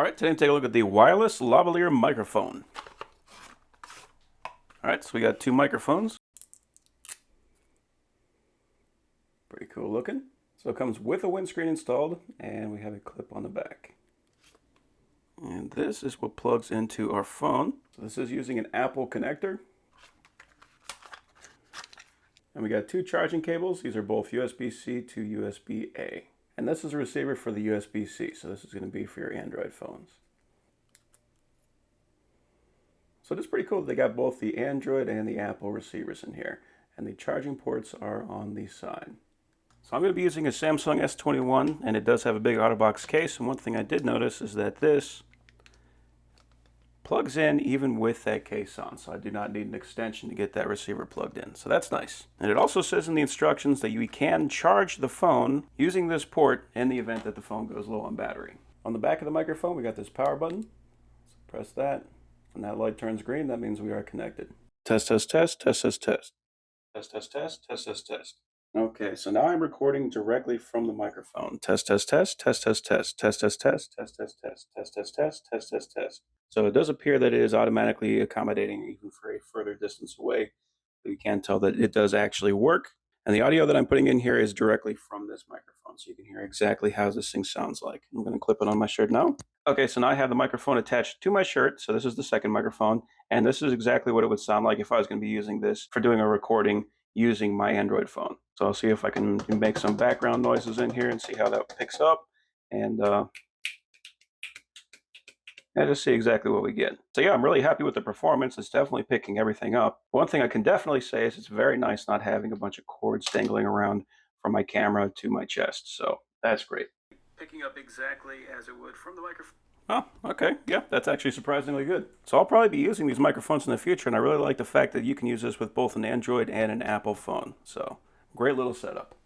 All right, today I'm taking a look at the wireless lavalier microphone. All right, so we got two microphones. Pretty cool looking. So it comes with a windscreen installed, and we have a clip on the back. And this is what plugs into our phone. So this is using an Apple connector. And we got two charging cables. These are both USB-C to USB-A. And this is a receiver for the USB-C, so this is going to be for your Android phones. So it is pretty cool that they got both the Android and the Apple receivers in here. And the charging ports are on the side. So I'm going to be using a Samsung S21, and it does have a big out-of-box case. And one thing I did notice is that this plugs in even with that case on. So I do not need an extension to get that receiver plugged in. So that's nice. And it also says in the instructions that you can charge the phone using this port in the event that the phone goes low on battery. On the back of the microphone, we got this power button. So press that. When that light turns green, that means we are connected. Test, test, test, test, test, test. Test, test, test, test, test, test. Okay, so now I'm recording directly from the microphone. Test, test, test, test, test, test, test, test, test, test, test, test, test, test, test, test, test, test. So it does appear that it is automatically accommodating even for a further distance away. But you can tell that it does actually work. And the audio that I'm putting in here is directly from this microphone, so you can hear exactly how this thing sounds like. I'm going to clip it on my shirt now. Okay, so now I have the microphone attached to my shirt. So this is the second microphone, and this is exactly what it would sound like if I was going to be using this for doing a recording using my Android phone. So I'll see if I can make some background noises in here and see how that picks up, and just see exactly what we get. So yeah, I'm really happy with the performance. It's definitely picking everything up. One thing I can definitely say is it's very nice not having a bunch of cords dangling around from my camera to my chest. So that's great. Picking up exactly as it would from the microphone. Oh, okay. Yeah, that's actually surprisingly good. So I'll probably be using these microphones in the future, and I really like the fact that you can use this with both an Android and an Apple phone. So great little setup.